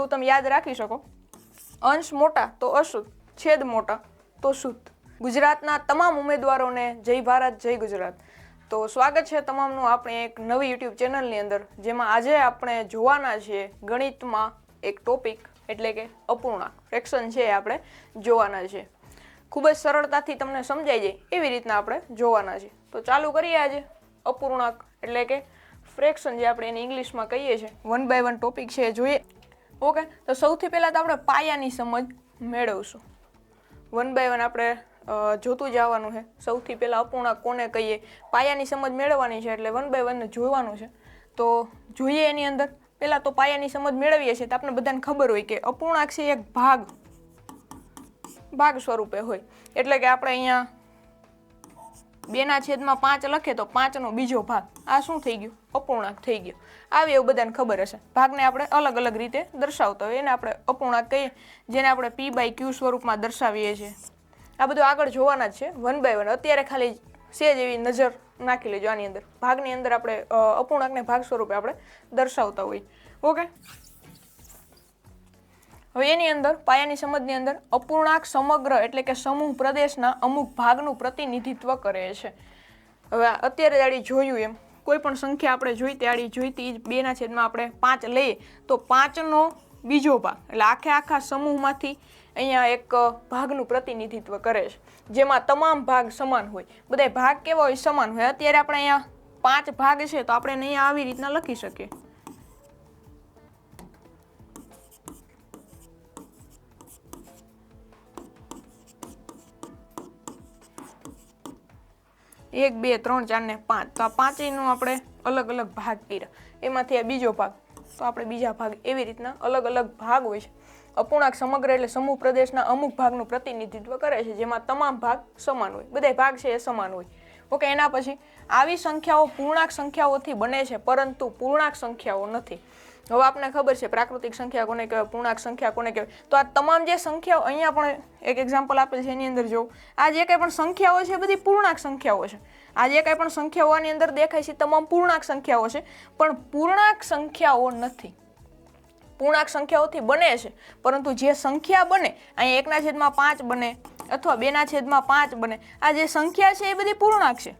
એવું તમે યાદ રાખી શકો. અંશ મોટા તો અશુદ્ધ, છેદ મોટા તો શુદ્ધ. ગુજરાતના તમામ ઉમેદવારોને જય ભારત, જય ગુજરાત. તો સ્વાગત છે તમામનું આપણે એક નવી યુટ્યુબ ચેનલની અંદર, જેમાં આજે આપણે જોવાના છીએ ગણિતમાં એક ટોપિક, એટલે કે અપૂર્ણાંક ફ્રેક્શન છે આપણે જોવાના છે. ખૂબ જ સરળતાથી તમને સમજાઈ જાય એવી રીતના આપણે જોવાના છે. તો ચાલુ કરીએ આજે અપૂર્ણાંક એટલે કે ફ્રેક્શન, જે આપણે એને ઇંગ્લિશમાં કહીએ છીએ. 1 by 1 ટોપિક છે જોઈએ. ઓકે, તો સૌથી પહેલાં તો આપણે પાયાની સમજ મેળવશું. 1 by 1 આપણે જોતું જવાનું છે. સૌથી પહેલાં અપૂર્ણાંક કોને કહીએ, પાયાની સમજ મેળવવાની છે, એટલે 1 by 1 જોવાનું છે. તો જોઈએ એની અંદર પહેલાં તો પાયાની સમજ મેળવીએ છીએ તો આપણે બધાને ખબર હોય કે અપૂર્ણાંક છે એક ભાગ સ્વરૂપે હોય. એટલે કે આપણે અહીંયા 2/5 લખે તો 5નો બીજો ભાગ, આ શું થઈ ગયું? અપૂર્ણાંક થઈ ગયો. આવી એવું બધાને ખબર હશે. ભાગને આપણે અલગ અલગ રીતે દર્શાવતા હોય, એને આપણે અપૂર્ણાંક કહીએ, જેને આપણે p/q સ્વરૂપમાં દર્શાવીએ છીએ. આ બધું આગળ જોવાના જ છે 1 by 1. અત્યારે ખાલી સેજ એવી નજર નાખી લેજો આની અંદર. ભાગની અંદર આપણે અપૂર્ણાંકને ભાગ સ્વરૂપે આપણે દર્શાવતા હોય. ઓકે, હવે એની અંદર પાયાની સમજની અંદર અપૂર્ણાંક સમગ્ર એટલે કે સમૂહ પ્રદેશના અમુક ભાગનું પ્રતિનિધિત્વ કરે છે. હવે અત્યારે આડી જોયું એમ કોઈ પણ સંખ્યા આપણે જોઈતી આડી જોઈતી 2/5 આપણે 5 લઈએ તો 5નો બીજો ભાગ એટલે આખા સમૂહમાંથી અહીંયા એક ભાગનું પ્રતિનિધિત્વ કરે છે, જેમાં તમામ ભાગ સમાન હોય. બધા ભાગ કેવા હોય? સમાન હોય. અત્યારે આપણે અહીંયા 5 ભાગ છે તો આપણે અહીંયા આવી રીતના લખી શકીએ. એક, બે, 3, 4 ને 5. તો આ પાંચેયનો આપણે અલગ અલગ ભાગ કર્યા. એમાંથી આ બીજો ભાગ, તો આપણે બીજા ભાગ, એવી રીતના અલગ અલગ ભાગ હોય છે. અપૂર્ણાંક સમગ્ર એટલે સમૂહ પ્રદેશના અમુક ભાગનું પ્રતિનિધિત્વ કરે છે, જેમાં તમામ ભાગ સમાન હોય. બધા ભાગ છે એ સમાન હોય. ઓકે, એના પછી આવી સંખ્યાઓ પૂર્ણાંક સંખ્યાઓથી બને છે, પરંતુ પૂર્ણાંક સંખ્યાઓ નથી. હવે આપણને ખબર છે પ્રાકૃતિક સંખ્યા કોને કહેવાય, પૂર્ણાંક સંખ્યા કોને કહેવાય. તો આ તમામ જે સંખ્યાઓ અહીંયા પણ એક એક્ઝામ્પલ આપેલ છે, એની અંદર જો આ જે કંઈ પણ સંખ્યાઓ છે બધી પૂર્ણાંક સંખ્યાઓ છે. આ જે કંઈ પણ સંખ્યાઓ આની અંદર દેખાય છે તમામ પૂર્ણાંક સંખ્યાઓ છે, પણ પૂર્ણાંક સંખ્યાઓ નથી. પૂર્ણાંક સંખ્યાઓથી બને છે, પરંતુ જે સંખ્યા બને અહીંયા 1/5 બને અથવા 2/5 બને, આ જે સંખ્યા છે એ બધી પૂર્ણાંક છે.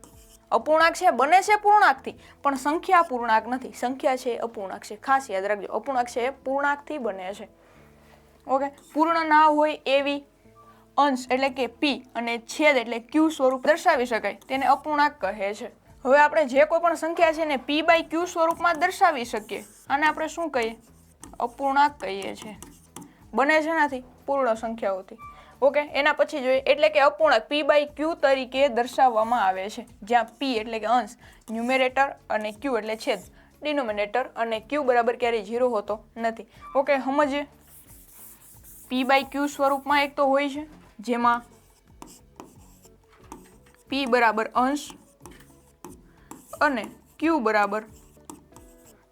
અપૂર્ણાંક છે બને છે પૂર્ણાંકથી, પણ સંખ્યા પૂર્ણાંક નથી. સંખ્યા છે અપૂર્ણાંક છે. ખાસ યાદ રાખજો, અપૂર્ણાંક છે એ પૂર્ણાંકથી બને છે. ઓકે, પૂર્ણ ના હોય એવી અંશ એટલે કે p અને છેદ એટલે q સ્વરૂપ દર્શાવી શકાય, તેને અપૂર્ણાંક કહે છે. હવે આપણે જે કોઈ પણ સંખ્યા છે ને p/q સ્વરૂપમાં દર્શાવી શકીએ, આને આપણે શું કહીએ? અપૂર્ણાંક કહીએ છીએ. બને છે નથી? પૂર્ણ સંખ્યાઓથી. ઓકે, એના પછી જોઈએ એટલે કે અપૂર્ણાંક p/q તરીકે દર્શાવવામાં આવે છે, જ્યાં p એટલે કે અંશ ન્યુમેરેટર અને q એટલે છેદ ડિનોમિનેટર, અને q બરાબર ક્યારેય 0 હોતો નથી. ઓકે, સમજીએ. p/q સ્વરૂપમાં એક તો હોય છે જેમાં p બરાબર અંશ અને q બરાબર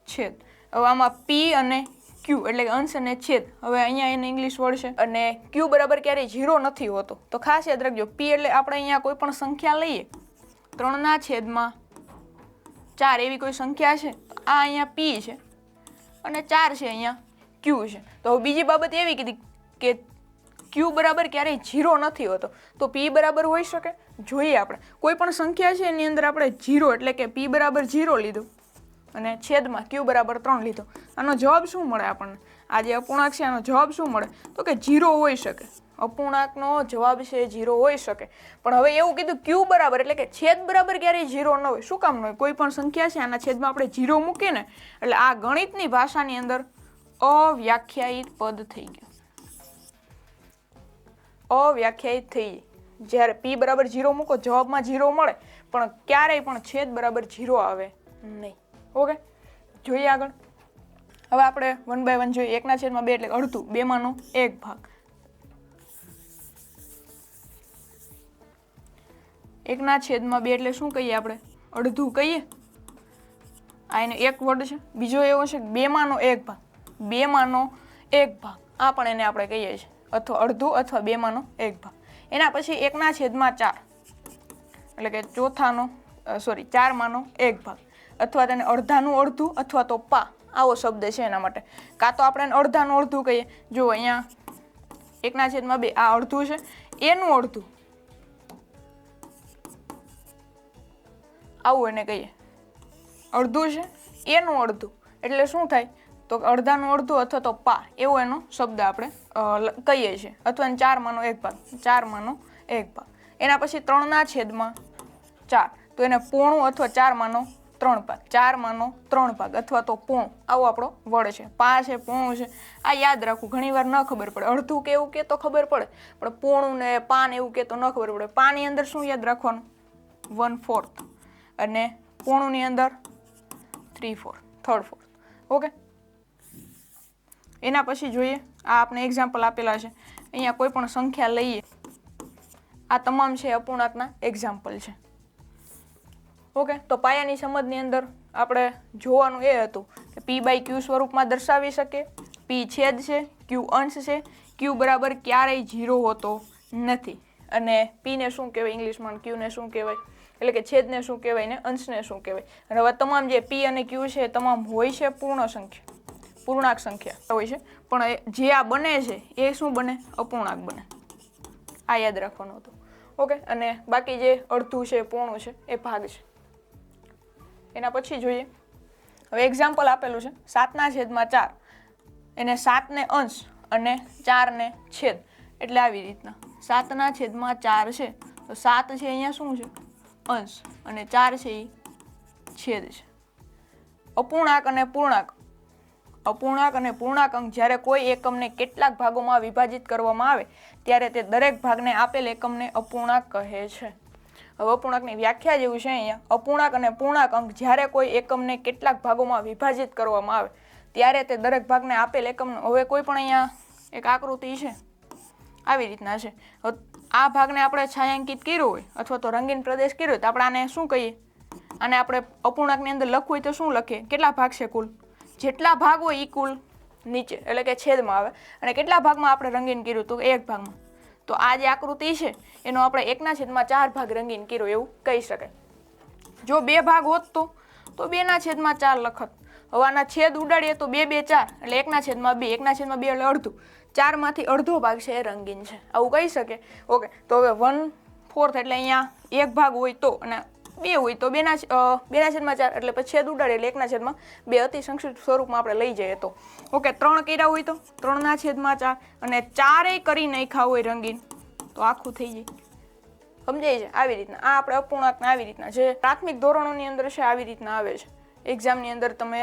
છેદ. હવે આમાં p અને q એટલે કે અંશ અને છેદ, હવે અહીંયા એને ઇંગ્લિશ વર્ડ છે, અને q બરાબર ક્યારેય 0 નથી હોતો. તો ખાસ યાદ રાખજો, p એટલે આપણે અહીંયા કોઈ પણ સંખ્યા લઈએ 3/4 એવી કોઈ સંખ્યા છે, આ અહીંયા p છે અને 4 છે અહીંયા q છે. તો હવે બીજી બાબત એવી કીધી કે q બરાબર ક્યારેય 0 નથી હોતો, તો p બરાબર હોઈ શકે? જોઈએ આપણે કોઈ પણ સંખ્યા છે એની અંદર આપણે 0 એટલે કે p બરાબર 0 લીધું અને છેદમાં q બરાબર 3 લીધો. આનો જવાબ શું મળે આપણને? આ જે અપૂર્ણાંક છે આનો જવાબ શું મળે? તો કે 0 હોઈ શકે. અપૂર્ણાંકનો જવાબ છે 0 હોઈ શકે. પણ હવે એવું કીધું q બરાબર એટલે કે છેદ બરાબર ક્યારેય 0 ન હોય. શું કામ ન હોય? કોઈ પણ સંખ્યા છે આના છેદમાં આપણે 0 મૂકીએ ને એટલે આ ગણિતની ભાષાની અંદર અવ્યાખ્યાયિત પદ થઈ ગયું. અવ્યાખ્યાયિત થઈ જાય. જ્યારે p બરાબર 0 મૂકો જવાબમાં 0 મળે, પણ ક્યારેય પણ છેદ બરાબર 0 આવે નહીં. ઓકે, જોઈએ આગળ. હવે આપણે 1 by 1 જોઈએ. 1/2 એટલે અડધું, 2માંનો 1 ભાગ. 1/2 એટલે શું કહીએ આપણે? અડધું કહીએ. આ એનો એક વર્ડ છે. બીજો એવો છે 2માંનો 1 ભાગ. 2માંનો 1 ભાગ, આ પણ એને આપણે કહીએ છીએ, અથવા અડધું અથવા 2માંનો 1 ભાગ. એના પછી 1/4 એટલે કે 4માંનો 1 ભાગ, અથવા તેને અડધાનું અડધું અથવા તો પા આવો શબ્દ છે એના માટે. કાં તો આપણે અડધાનું અડધું કહીએ. જો અહીંયા 1/2 આ અડધું છે, એનું અડધું આવું એને કહીએ. અડધું છે એનું અડધું એટલે શું થાય તો અડધાનું અડધું અથવા તો પા એવો એનો શબ્દ આપણે કહીએ છીએ. અથવા 4/1 ભાગ, 4/1 ભાગ. એના પછી 3/4 તો એને પોણું અથવા 4/3 ભાગ, 4/3 ભાગ અથવા તો પોણું આવો આપણો વડ છે. પા છે, પોણું છે, આ યાદ રાખવું. ઘણી વાર ન ખબર પડે. અડધું કે એવું કે તો ખબર પડે, પણ પોણું ને પાન એવું કે તો ન ખબર પડે. પાની અંદર શું યાદ રાખવાનું? 1/4 અને પોણુંની અંદર 3/4, 3/4. ઓકે. એના પછી જોઈએ, આ આપણે એક્ઝામ્પલ આપેલા છે. અહીંયા કોઈ પણ સંખ્યા લઈએ, આ તમામ છે અપૂર્ણાંકના એક્ઝામ્પલ છે. ઓકે. તો પાયાની સમજની અંદર આપણે જોવાનું એ હતું કે p/q સ્વરૂપમાં દર્શાવી શકે. p છેદ છે, q અંશ છે. q બરાબર ક્યારેય 0 હોતો નથી. અને p ને શું કહેવાય ઇંગ્લિશમાં, q ને શું કહેવાય, એટલે કે છેદને શું કહેવાય ને અંશને શું કહેવાય. અને હવે તમામ જે p અને q છે તમામ હોય છે પૂર્ણ સંખ્યા, પૂર્ણાંક સંખ્યા હોય છે. પણ જે આ બને છે એ શું બને? અપૂર્ણાંક બને. આ યાદ રાખવાનું હતું. ઓકે. અને બાકી જે અડધું છે, પોણું છે, એ ભાગ છે. એના પછી જોઈએ, હવે એક્ઝામ્પલ આપેલું છે 7/4. એને 7 ને અંશ અને 4 ને છેદ, એટલે આવી રીતના 7/4 છે તો 7 છે અહીંયા શું છે? અંશ, અને 4 છે એ છેદ છે. અપૂર્ણાંક અને પૂર્ણાંક, અપૂર્ણાંક અને પૂર્ણાંક અંક જ્યારે કોઈ એકમને કેટલાક ભાગોમાં વિભાજિત કરવામાં આવે ત્યારે તે દરેક ભાગને આપેલ એકમને અપૂર્ણાંક કહે છે. હવે અપૂર્ણાંકની વ્યાખ્યા જેવું છે અહીંયા. અપૂર્ણાંક અને પૂર્ણાંક અંક જ્યારે કોઈ એકમને કેટલાક ભાગોમાં વિભાજિત કરવામાં આવે ત્યારે તે દરેક ભાગને આપેલ એકમનો, હવે કોઈ પણ અહીંયા એક આકૃતિ છે આવી રીતના છે. આ ભાગને આપણે છાयांકિત કર્યો હોય અથવા તો રંગીન પ્રદેશ કર્યો હોય તો આપણે આને શું કહીએ? આને આપણે અપૂર્ણાંકની અંદર લખવું હોય તો શું લખીએ? કેટલા ભાગ છે કુલ? જેટલા ભાગ હોય એ કુલ નીચે એટલે કે છેદમાં આવે. અને કેટલા ભાગમાં આપણે રંગીન કર્યું? તો એક ભાગમાં. તો આ જે આકૃતિ છે એનો આપણે 1/4 ભાગ રંગીન કર્યો એવું કહી શકાય. જો 2 ભાગ હોત તો 2/4 લખત. હવે આના છેદ ઉડાડીએ તો 2 2 4 એટલે 1/2, 1/2 એટલે અડધું. 4 માંથી અડધો ભાગ છે એ રંગીન છે, આવું કહી શકે. ઓકે. તો હવે 1/4 એટલે અહીંયા એક ભાગ હોય તો, અને 2 હોય તો 2/4 એટલે પછી છેદ ઉડાડે એટલે 1/2 અતિ સંક્ષિપ્ત સ્વરૂપમાં આપણે લઈ જઈએ તો. ઓકે. 3 કર્યા હોય તો 3/4 અને 4 કરી નાખ્યા હોય રંગીન તો આખું થઈ જાય. સમજાય છે? આવી રીતના આ આપણે અપૂર્ણાંકના આવી રીતના જે પ્રાથમિક ધોરણોની અંદર છે આવી રીતના આવે છે. એક્ઝામની અંદર તમે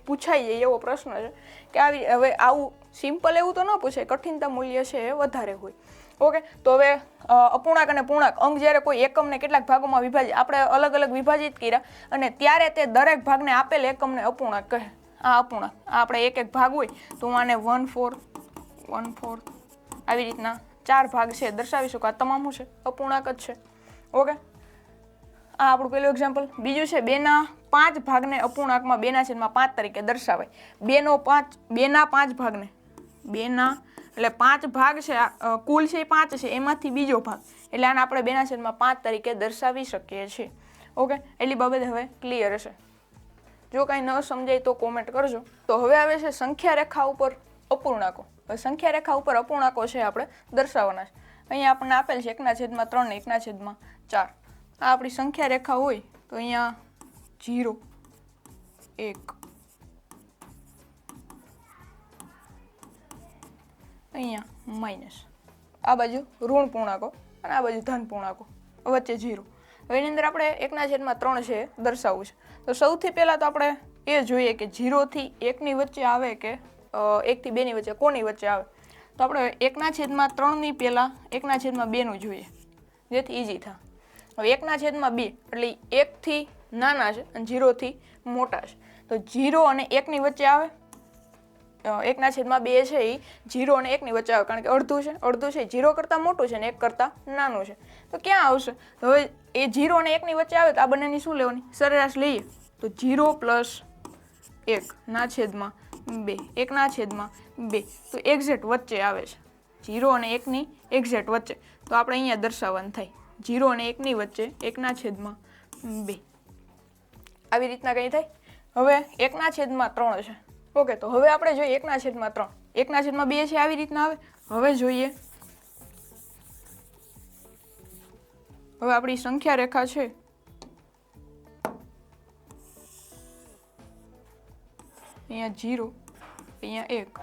પૂછાઈ જાય એવો પ્રશ્ન છે કે આવી. હવે આવું સિમ્પલ એવું તો ન પૂછાય, કઠિનતા મૂલ્ય છે એ વધારે હોય. ઓકે. તો હવે અપૂર્ણાંક અને પૂર્ણાંક અંક જ્યારે કોઈ એકમને કેટલાક ભાગોમાં વિભાજિત, આપણે અલગ અલગ વિભાજિત કર્યા અને ત્યારે તે દરેક ભાગને આપેલ એકમને અપૂર્ણાંક કહે. આ અપૂર્ણાંક, આ આપણે એક એક ભાગ હોય તો હું આને 1/4 આવી રીતના 4 ભાગ છે દર્શાવી શકો. આ તમામ શું છે? અપૂર્ણાંક જ છે. ઓકે. આ આપણું પેલું એક્ઝામ્પલ. બીજું છે 2/5 ભાગને અપૂર્ણાંકમાં 2/5 તરીકે દર્શાવાય. 2/5 ભાગને 2 એટલે 5 ભાગ છે, કુલ છે 5 છે, એમાંથી બીજો ભાગ એટલે આને આપણે 2/5 તરીકે દર્શાવી શકીએ છીએ. ઓકે. એટલી બાબત હવે ક્લિયર હશે. જો કાંઈ ન સમજાય તો કોમેન્ટ કરજો. તો હવે આવે છે સંખ્યા રેખા ઉપર અપૂર્ણાંકો. હવે સંખ્યા રેખા ઉપર અપૂર્ણાંકો છે આપણે દર્શાવવાના છે. અહીંયા આપણને આપેલ છે 1/3 ને 1/4. આ આપણી સંખ્યા રેખા હોય તો અહીંયા 0 1, અહીંયા માઇનસ, આ બાજુ ઋણ પૂર્ણાંકો અને આ બાજુ ધન પૂર્ણાંકો, વચ્ચે 0. હવે એની અંદર આપણે 1/3 છે દર્શાવવું છે. તો સૌથી પહેલાં તો આપણે એ જોઈએ કે 0 થી 1 ની વચ્ચે આવે કે 1 થી 2 ની વચ્ચે, કોની વચ્ચે આવે. તો આપણે 1/3 ની પહેલાં 1/2 નું જોઈએ જેથી ઈઝી થાય. હવે 1/2 એટલે 1 થી નાના છે અને 0 થી મોટા છે. તો 0 અને 1 ની વચ્ચે આવે. 1/2 છે એ 0 અને 1 ની વચ્ચે આવે કારણ કે અડધું છે 0 કરતાં મોટું છે ને 1 કરતાં નાનું છે. તો ક્યાં આવશે? તો હવે એ 0 અને 1 ની વચ્ચે આવે તો આ બંનેની શું લેવાની? સરેરાશ લઈએ તો 0 + 1/2, 1/2 તો એક્ઝેક્ટ વચ્ચે આવે છે. 0 અને 1 ની એક્ઝેક્ટ વચ્ચે. તો આપણે અહીંયા દર્શાવવાનું થાય 0 અને 1 ની વચ્ચે 1/2. આવી રીતના કંઈ થાય. હવે 1/3 છે. ઓકે, તો હવે આપણે જોઈએ 1/3. 1/2 છે આવી રીતના આવે. હવે જોઈએ, હવે આપણી સંખ્યા રેખા છે અહીંયા 0, અહીંયા 1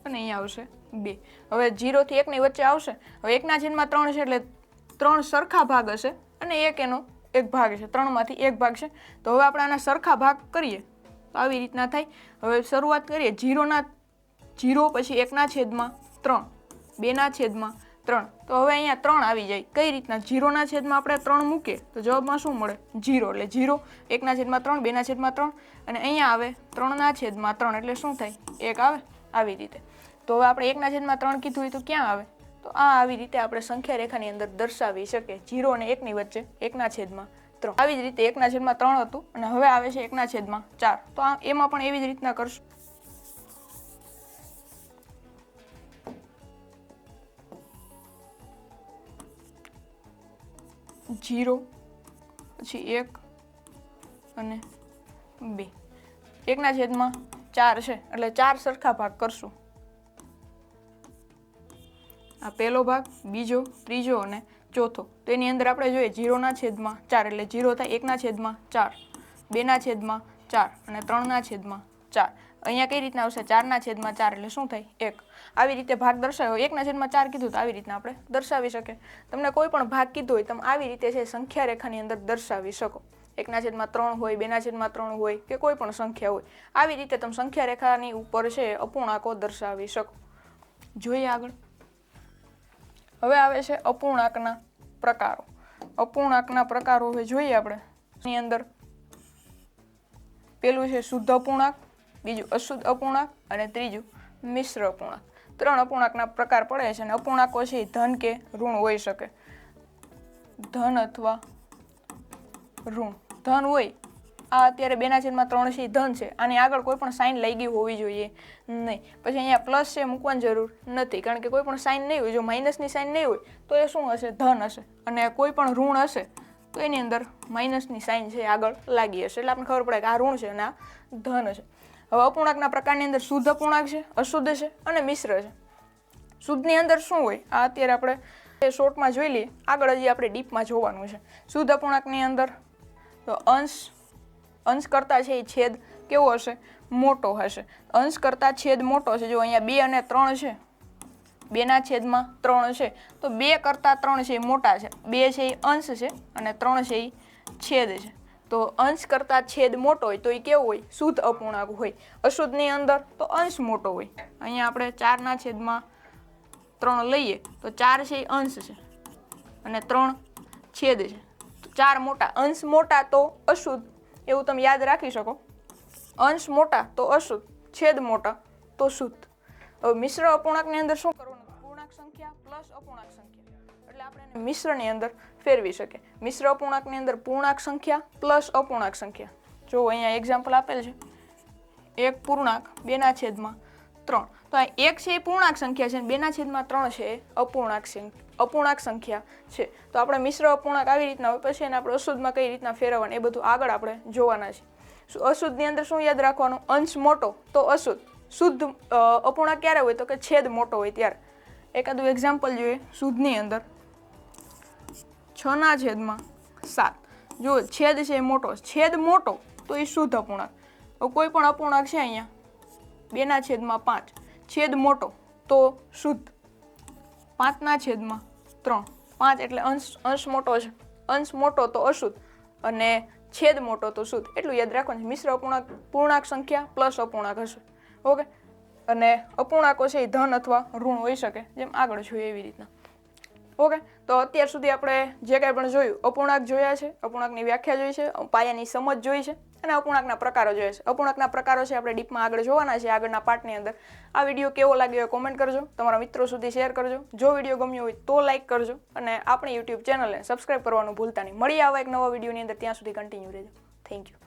અને અહીંયા આવશે 2. હવે 0 થી 1 ની વચ્ચે આવશે. હવે 1/3 છે એટલે 3 સરખા ભાગ હશે અને 1 એનો એક ભાગ છે. 3 માંથી 1 ભાગ છે. તો હવે આપણે આના સરખા ભાગ કરીએ તો આવી રીતના થાય. હવે શરૂઆત કરીએ 0 પછી 1/3, 2/3. તો હવે અહીંયા 3 આવી જાય. કઈ રીતના? 0/માં આપણે 3 મૂકીએ તો જવાબમાં શું મળે? 0. એટલે 0, 1/3, 2/3 અને અહીંયા આવે 3/3 એટલે શું થાય? 1 આવે. આવી રીતે. તો હવે આપણે 1/3 કીધું હોય તો ક્યાં આવે? તો આ આવી રીતે આપણે સંખ્યા રેખાની અંદર દર્શાવી શકીએ. 0 અને 1 ની વચ્ચે 1/3. આવી જ રીતે 1/3 હતું અને હવે આવે છે 1/4. તો એમાં પણ એવી જ રીતના કરશું. 0 પછી 1 અને 2. 1/4 છે એટલે 4 સરખા ભાગ કરશું. આ પહેલો ભાગ, બીજો, ત્રીજો અને ચોથો. તો એની અંદર આપણે જોઈએ 0/4 એટલે 0 થાય 1/4, 2/4 અને 3/4. અહીંયા કઈ રીતના આવશે? 4/4 એટલે શું થાય? 1. આવી રીતે ભાગ દર્શાવ્યો. 1/4 કીધું તો આવી રીતના આપણે દર્શાવી શકીએ. તમને કોઈ પણ ભાગ કીધો હોય તમે આવી રીતે છે સંખ્યા રેખાની અંદર દર્શાવી શકો. 1/3 હોય, 2/3 હોય કે કોઈ પણ સંખ્યા હોય. આવી રીતે તમે સંખ્યા રેખાની ઉપર છે અપૂર્ણાંકો દર્શાવી શકો. જોઈએ આગળ. હવે આવે છે અપૂર્ણાંકના પ્રકારો. અપૂર્ણાંકના પ્રકારો હવે જોઈએ આપણે. એની અંદર પેલું છે શુદ્ધ અપૂર્ણાંક, બીજું અશુદ્ધ અપૂર્ણાંક અને ત્રીજું મિશ્ર અપૂર્ણાંક. 3 અપૂર્ણાંકના પ્રકાર પડે છે અને અપૂર્ણાંકો છે ધન કે ઋણ હોઈ શકે. ધન અથવા ઋણ. ધન હોય, આ અત્યારે 2/3 છે ધન છે. આની આગળ કોઈ પણ સાઇન લાગી હોવી જોઈએ નહીં. પછી અહીંયા પ્લસ છે મૂકવાની જરૂર નથી કારણ કે કોઈ પણ સાઇન નહીં હોય. જો માઇનસની સાઇન નહીં હોય તો એ શું હશે? ધન હશે. અને કોઈ પણ ઋણ હશે તો એની અંદર માઇનસની સાઇન છે આગળ લાગી હશે. એટલે આપણને ખબર પડે કે આ ઋણ છે અને આ ધન છે. હવે અપૂર્ણાંકના પ્રકારની અંદર શુદ્ધ અપૂર્ણાંક છે, અશુદ્ધ છે અને મિશ્ર છે. શુદ્ધની અંદર શું હોય? આ અત્યારે આપણે શોર્ટમાં જોઈ લઈએ. આગળ હજી આપણે ડીપમાં જોવાનું છે. શુદ્ધ અપૂર્ણાંકની અંદર તો અંશ કરતા છે એ છેદ કેવો હશે? મોટો હશે. અંશ કરતા છેદ મોટો છે. જો અહીંયા 2 અને 3 છે, 2/3 છે તો 2 કરતા 3 છે એ મોટા છે. 2 છે એ અંશ છે અને 3 છે એ છેદ છે. તો અંશ કરતા છેદ મોટો હોય તો એ કેવો હોય? શુદ્ધ અપૂર્ણાંક હોય. અશુદ્ધની અંદર તો અંશ મોટો હોય. અહીંયા આપણે 4/3 લઈએ તો 4 છે એ અંશ છે અને 3 છેદ છે. તો 4 મોટા. અંશ મોટા તો અશુદ્ધ, એવું તમે યાદ રાખી શકો. અંશ મોટા તો અશુદ્ધ, છેદ મોટા તો શુદ્ધ. હવે મિશ્ર અપૂર્ણાંકની અંદર શું કરવાનું? પૂર્ણાંક સંખ્યા પ્લસ અપૂર્ણાંક સંખ્યા. એટલે આપણે એને મિશ્રની અંદર ફેરવી શકીએ. મિશ્ર અપૂર્ણાંકની અંદર પૂર્ણાંક સંખ્યા પ્લસ અપૂર્ણાંક સંખ્યા. જો અહીંયા એક્ઝામ્પલ આપેલ છે. 1 પૂર્ણાંક 2/3. તો આ 1 છે એ પૂર્ણાંક સંખ્યા છે અને 2/3 છે એ અપૂર્ણાંક સંખ્યા છે. તો આપણે મિશ્ર અપૂર્ણાંક આવી રીતના હોય. પછી એને આપણે અશુદ્ધમાં કઈ રીતના ફેરવવાનું એ બધું આગળ આપણે જોવાના છે. અશુદ્ધની અંદર શું યાદ રાખવાનું? અંશ મોટો તો અશુદ્ધ. શુદ્ધ અપૂર્ણાંક ક્યારે હોય? તો કે છેદ મોટો હોય ત્યારે. એકાદું એક્ઝામ્પલ જોઈએ શુદ્ધની અંદર. 6/7. જો છેદ છે એ મોટો, છેદ મોટો તો એ શુદ્ધ અપૂર્ણાંક. કોઈ પણ અપૂર્ણાંક છે અહીંયા 2/5, છેદ મોટો તો શુદ્ધ. 5/3. 5 એટલે અંશ મોટો છે. અંશ મોટો તો અશુદ્ધ અને છેદ મોટો તો શુદ્ધ. એટલું યાદ રાખવાનું છે. મિશ્ર અપૂર્ણાંક પૂર્ણાંક સંખ્યા પ્લસ અપૂર્ણાંક હશે. ઓકે. અને અપૂર્ણાંકો છે એ ધન અથવા ઋણ હોઈ શકે, જેમ આગળ જોઈએ એવી રીતના. ઓકે. તો અત્યાર સુધી આપણે જે કાંઈ પણ જોયું, અપૂર્ણાંક જોયા છે, અપૂર્ણાંકની વ્યાખ્યા જોઈ છે, પાયાની સમજ જોઈ છે અને અપૂર્ણાંકના પ્રકારો જોયા છે. અપૂર્ણાંકના પ્રકારો છે આપણે ડીપમાં આગળ જોવાના છે આગળના પાર્ટની અંદર. આ વિડીયો કેવો લાગ્યો કોમેન્ટ કરજો, તમારા મિત્રો સુધી શેર કરજો. જો વિડીયો ગમ્યો હોય તો લાઇક કરજો અને આપણી યુટ્યુબ ચેનલને સબસ્ક્રાઇબ કરવાનું ભૂલતા નહીં. મળીએ આવા એક નવા વિડીયોની અંદર. ત્યાં સુધી કન્ટિન્યુ રહેજો. Thank you.